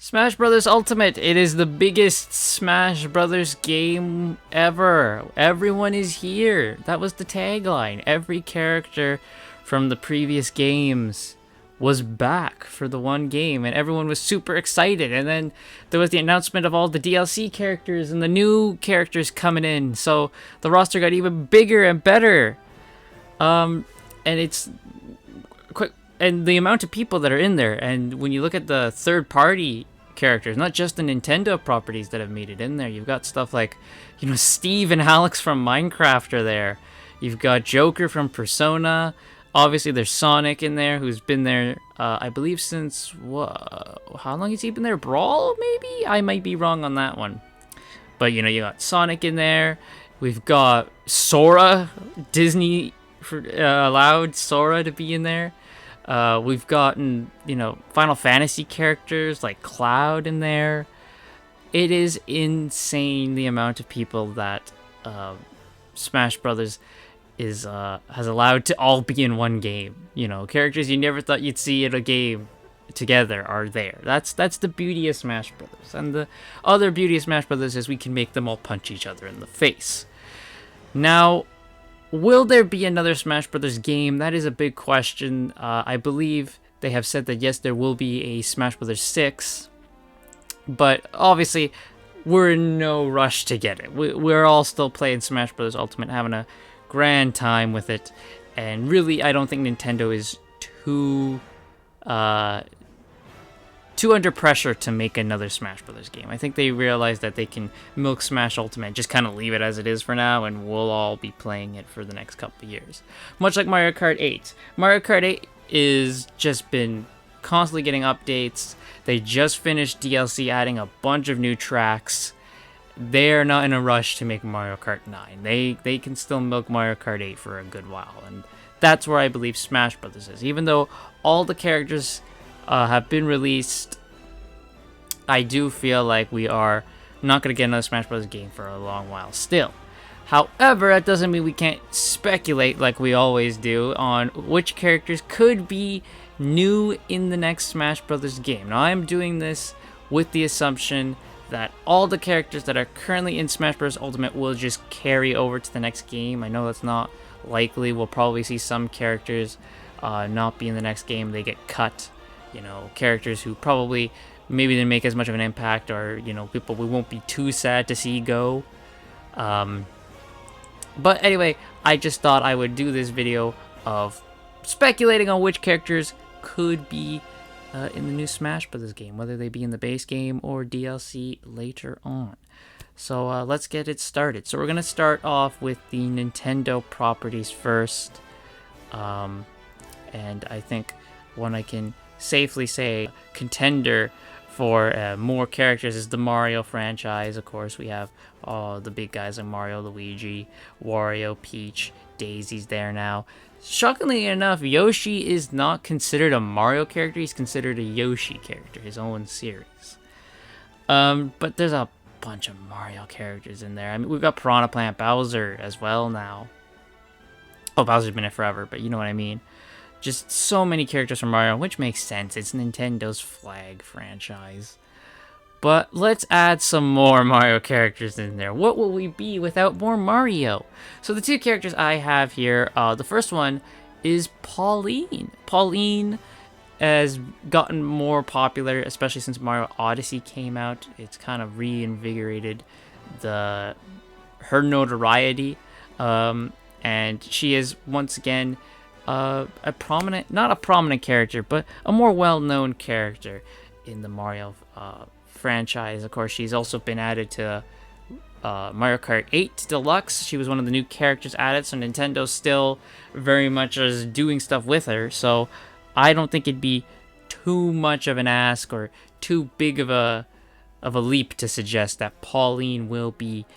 Smash Brothers Ultimate. It is the biggest Smash Brothers game ever. Everyone is here. That was the tagline. Every character from the previous games was back for the one game, and everyone was super excited. And then there was the announcement of all the DLC characters and the new characters coming in. So the roster got even bigger and better. And it's quick, and the amount of people that are in there, and when you look at the third-party characters, not just the Nintendo properties that have made it in there, you've got stuff like, Steve and Alex from Minecraft are there. You've got Joker from Persona. Obviously, there's Sonic in there, who's been there, I believe, since how long has he been there? Brawl, maybe? I might be wrong on that one. But you got Sonic in there. We've got Sora. Disney allowed Sora to be in there. We've gotten, Final Fantasy characters like Cloud in there. It is insane the amount of people that Smash Brothers has allowed to all be in one game. Characters you never thought you'd see in a game together are there. That's the beauty of Smash Brothers. And the other beauty of Smash Brothers is we can make them all punch each other in the face. Now, will there be another Smash Brothers game? That is a big question. I believe they have said that yes, there will be a Smash Brothers 6. But obviously, we're in no rush to get it. We're all still playing Smash Brothers Ultimate, having a grand time with it. And really, I don't think Nintendo is too under pressure to make another Smash Brothers game. I think they realize that they can milk Smash Ultimate, just kind of leave it as it is for now, and we'll all be playing it for the next couple of years. Much like Mario Kart 8. Mario Kart 8 is just been constantly getting updates. They just finished DLC adding a bunch of new tracks. They're not in a rush to make Mario Kart 9. They can still milk Mario Kart 8 for a good while, and that's where I believe Smash Brothers is. Even though all the characters have been released, I do feel like we are not going to get another Smash Bros. Game for a long while still. However, that doesn't mean we can't speculate like we always do on which characters could be new in the next Smash Bros. Game. Now, I'm doing this with the assumption that all the characters that are currently in Smash Bros. Ultimate will just carry over to the next game. I know that's not likely. We'll probably see some characters not be in the next game. They get cut. Characters who probably maybe didn't make as much of an impact, or people we won't be too sad to see go. But anyway, I just thought I would do this video of speculating on which characters could be in the new Smash Bros. Game, whether they be in the base game or DLC later on. So let's get it started. So we're going to start off with the Nintendo properties first. And I think one I can safely say contender for more characters is the Mario franchise. Of course, we have all the big guys like Mario, Luigi, Wario, Peach, Daisy's there now. Shockingly enough, Yoshi is not considered a Mario character. He's considered a Yoshi character, his own series. But there's a bunch of Mario characters in there. I mean, we've got Piranha Plant Bowser as well now. Oh, Bowser's been it forever, but you know what I mean. Just so many characters from Mario, which makes sense. It's Nintendo's flag franchise. But let's add some more Mario characters in there. What will we be without more Mario? So the two characters I have here, the first one is Pauline. Pauline has gotten more popular, especially since Mario Odyssey came out. It's kind of reinvigorated her notoriety. And she is, once again, not a prominent character, but a more well-known character in the Mario franchise. Of course, she's also been added to Mario Kart 8 Deluxe. She was one of the new characters added, so Nintendo still very much is doing stuff with her. So I don't think it'd be too much of an ask or too big of a leap to suggest that Pauline will be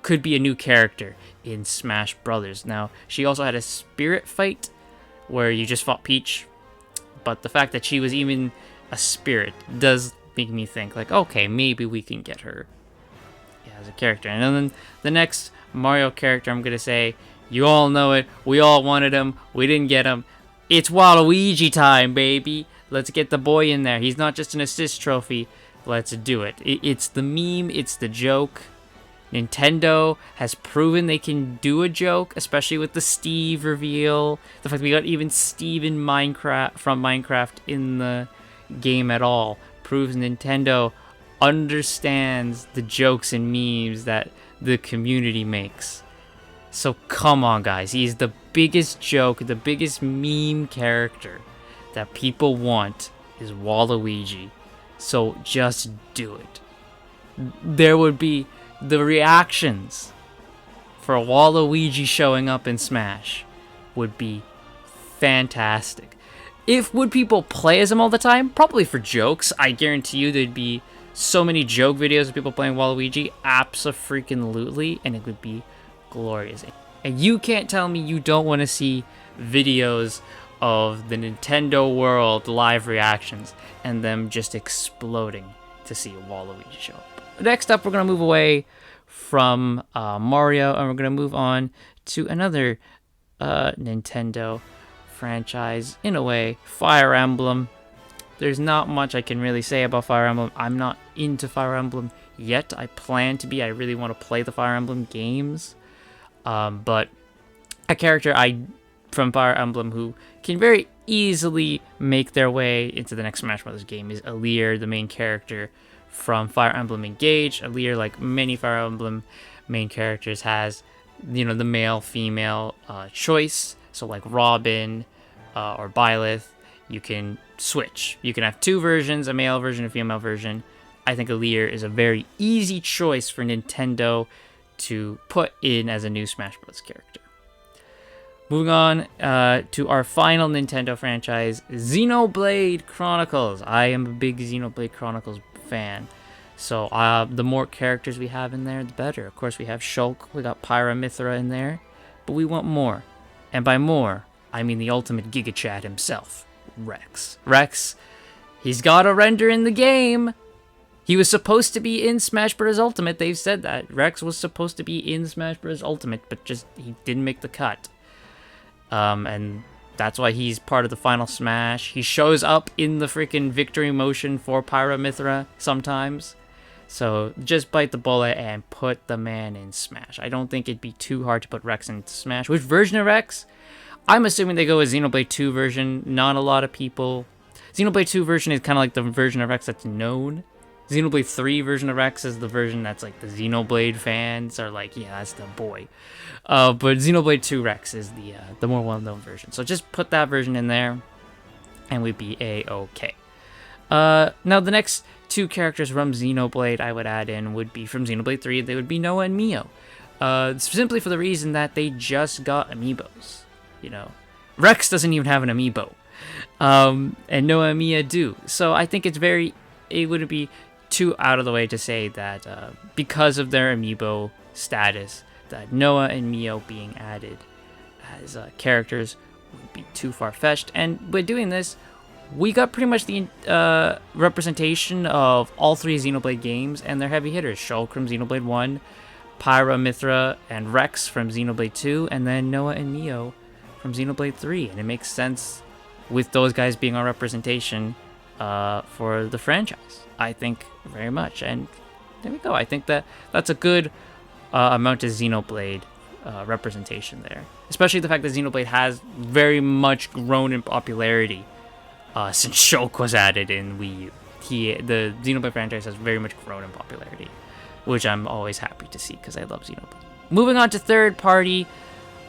could be a new character in Smash Brothers. Now, she also had a spirit fight where you just fought Peach, but the fact that she was even a spirit does make me think, like, okay, maybe we can get her as a character. And then the next Mario character I'm going to say, you all know it, we all wanted him, we didn't get him. It's Waluigi time, baby! Let's get the boy in there. He's not just an assist trophy. Let's do it. It's the meme. It's the joke. Nintendo has proven they can do a joke, especially with the Steve reveal. The fact that we got even Steve in Minecraft from Minecraft in the game at all proves Nintendo understands the jokes and memes that the community makes. So come on, guys. He's the biggest joke, the biggest meme character that people want is Waluigi. So just do it. There would be the reactions for Waluigi showing up in Smash would be fantastic. Would people play as him all the time? Probably for jokes. I guarantee you there'd be so many joke videos of people playing Waluigi. Abso-freaking-lutely. And it would be glorious. And you can't tell me you don't want to see videos of the Nintendo World live reactions and them just exploding to see Waluigi show up. Next up, we're going to move away from Mario, and we're going to move on to another Nintendo franchise, in a way, Fire Emblem. There's not much I can really say about Fire Emblem. I'm not into Fire Emblem yet. I plan to be. I really want to play the Fire Emblem games. But a character from Fire Emblem who can very easily make their way into the next Smash Bros. Game is Alear, the main character from Fire Emblem Engage. Alear, like many Fire Emblem main characters, has, the male-female choice. So like Robin or Byleth, you can switch. You can have two versions, a male version, a female version. I think Alear is a very easy choice for Nintendo to put in as a new Smash Bros. Character. Moving on to our final Nintendo franchise, Xenoblade Chronicles. I am a big Xenoblade Chronicles fan. So the more characters we have in there, the better. Of course, we have Shulk, we got Pyra Mythra in there, but we want more. And by more, I mean the ultimate Giga Chad himself, Rex. Rex, he's got a render in the game. He was supposed to be in Smash Bros. Ultimate. They've said that. Rex was supposed to be in Smash Bros. Ultimate, but just he didn't make the cut. And that's why he's part of the final Smash. He shows up in the freaking victory motion for Pyra Mythra sometimes. So just bite the bullet and put the man in Smash. I don't think it'd be too hard to put Rex into Smash. Which version of Rex? I'm assuming they go with Xenoblade 2 version. Not a lot of people. Xenoblade 2 version is kind of like the version of Rex that's known. Xenoblade 3 version of Rex is the version that's like the Xenoblade fans are like, yeah, that's the boy. But Xenoblade 2 Rex is the more well-known version. So just put that version in there, and we'd be A-okay. Now the next two characters from Xenoblade I would add in would be from Xenoblade 3. They would be Noah and Mio. Simply for the reason that they just got amiibos. Rex doesn't even have an amiibo. And Noah and Mia do. So I think it wouldn't be too out of the way to say that because of their amiibo status, that Noah and Mio being added as characters would be too far-fetched. And by doing this, we got pretty much the representation of all three Xenoblade games and their heavy hitters. Shulk from Xenoblade 1, Pyra, Mythra, and Rex from Xenoblade 2, and then Noah and Mio from Xenoblade 3. And it makes sense with those guys being our representation for the franchise, I think, very much. And there we go. I think that's a good amount of Xenoblade representation there. Especially the fact that Xenoblade has very much grown in popularity since Shulk was added in Wii U. The Xenoblade franchise has very much grown in popularity, which I'm always happy to see because I love Xenoblade. Moving on to third party,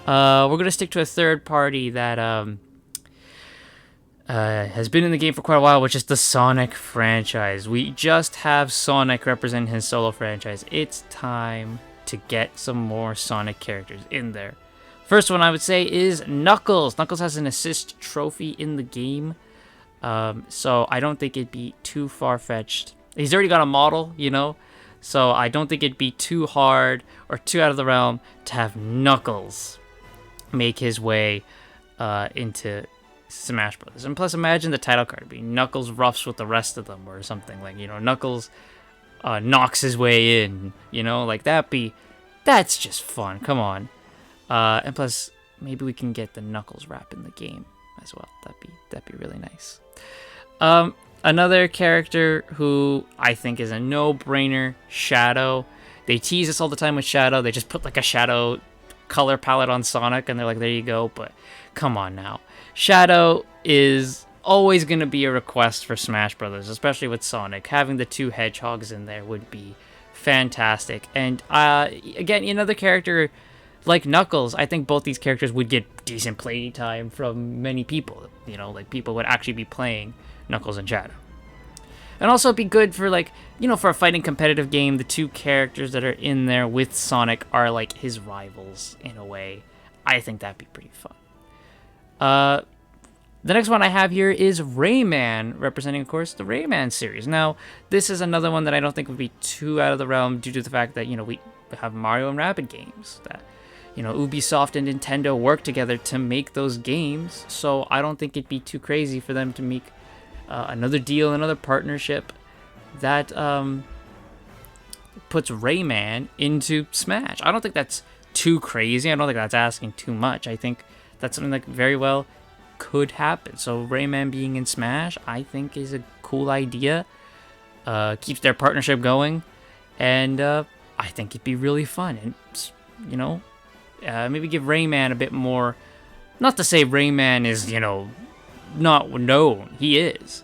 we're going to stick to a third party that has been in the game for quite a while, which is the Sonic franchise. We just have Sonic represent his solo franchise. It's time to get some more Sonic characters in there. First one I would say is Knuckles. Knuckles has an assist trophy in the game, so I don't think it'd be too far-fetched. He's already got a model, so I don't think it'd be too hard or too out of the realm to have Knuckles make his way into Smash Brothers. And plus, imagine the title card being Knuckles roughs with the rest of them or something. Like, Knuckles knocks his way in, that's just fun. Come on. And plus, maybe we can get the Knuckles rap in the game as well. That'd be really nice. Another character who I think is a no-brainer, Shadow. They tease us all the time with Shadow. They just put like a Shadow color palette on Sonic and they're like, there you go. But come on now. Shadow is always going to be a request for Smash Brothers, especially with Sonic. Having the two hedgehogs in there would be fantastic. And again, another character like Knuckles, I think both these characters would get decent playing time from many people. You know, like people would actually be playing Knuckles and Shadow. And also it'd be good for like, you know, for a fighting competitive game, the two characters that are in there with Sonic are like his rivals in a way. I think that'd be pretty fun. The next one I have here is Rayman, representing, of course, the Rayman series. Now, this is another one that I don't think would be too out of the realm due to the fact that, you know, we have Mario and Rabbids games that, you know, Ubisoft and Nintendo work together to make those games. So I don't think it'd be too crazy for them to make another deal, another partnership that puts Rayman into Smash. I don't think that's too crazy. I don't think that's asking too much. I think that's something that very well could happen. So Rayman being in Smash, I think, is a cool idea. Keeps their partnership going, and I think it'd be really fun. And you know, maybe give Rayman a bit more. Not to say Rayman is, you know, not known. He is,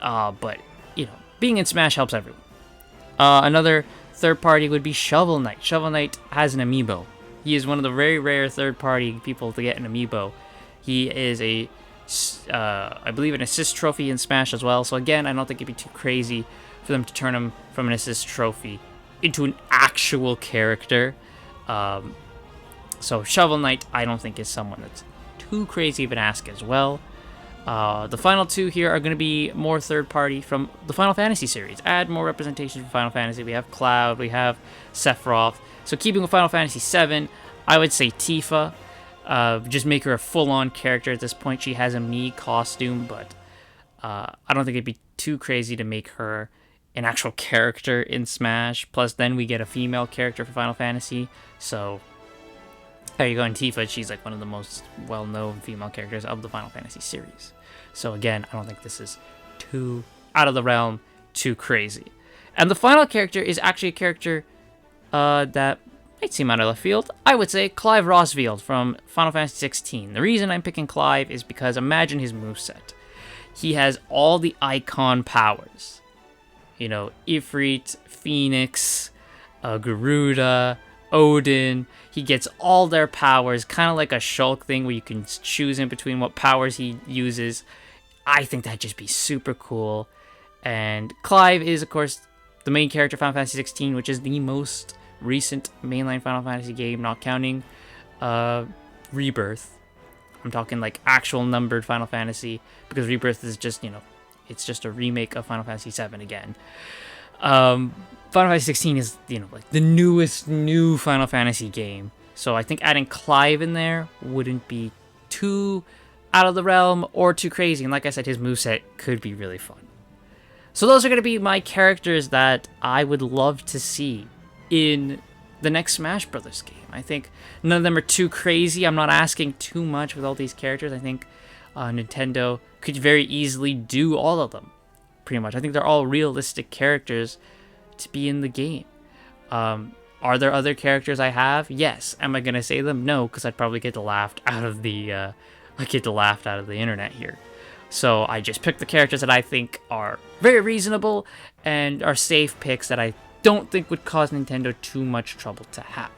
but you know, being in Smash helps everyone. Another third party would be Shovel Knight. Shovel Knight has an amiibo. He is one of the very rare third party people to get an amiibo. He is I believe, an assist trophy in Smash as well. So again, I don't think it'd be too crazy for them to turn him from an assist trophy into an actual character. So Shovel Knight, I don't think is someone that's too crazy of an ask as well. The final two here are going to be more third party from the Final Fantasy series. Add more representation from Final Fantasy. We have Cloud, we have Sephiroth. So keeping with Final Fantasy VII, I would say Tifa. Just make her a full-on character at this point. She has a Mii costume, but I don't think it'd be too crazy to make her an actual character in Smash. Plus, then we get a female character for Final Fantasy. So there you go. In Tifa, she's like one of the most well-known female characters of the Final Fantasy series. So again, I don't think this is too out of the realm, too crazy. And the final character is actually a character that might seem out of left field. I would say Clive Rosfield from Final Fantasy XVI. The reason I'm picking Clive is because imagine his moveset. He has all the icon powers. You know, Ifrit, Phoenix, Garuda, Odin. He gets all their powers, kind of like a Shulk thing where you can choose in between what powers he uses. I think that'd just be super cool. And Clive is, of course, the main character of Final Fantasy XVI, which is the most recent mainline Final Fantasy game, not counting Rebirth. I'm talking like actual numbered Final Fantasy, because Rebirth is just, you know, it's just a remake of Final Fantasy VII again. Final Fantasy 16 is, you know, like the newest new Final Fantasy game. So I think adding Clive in there wouldn't be too out of the realm or too crazy. And like I said, his moveset could be really fun. So those are going to be my characters that I would love to see in the next Smash Brothers game. I think none of them are too crazy. I'm not asking too much with all these characters. I think Nintendo could very easily do all of them, pretty much. I think they're all realistic characters to be in the game. Are there other characters I have? Yes. Am I gonna say them? No, because I'd probably get laughed out of the internet here. So I just picked the characters that I think are very reasonable and are safe picks that I don't think would cause Nintendo too much trouble to have.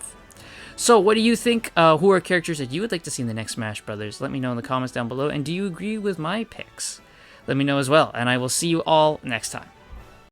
So what do you think? Who are characters that you would like to see in the next Smash Brothers? Let me know in the comments down below. And do you agree with my picks? Let me know as well. And I will see you all next time.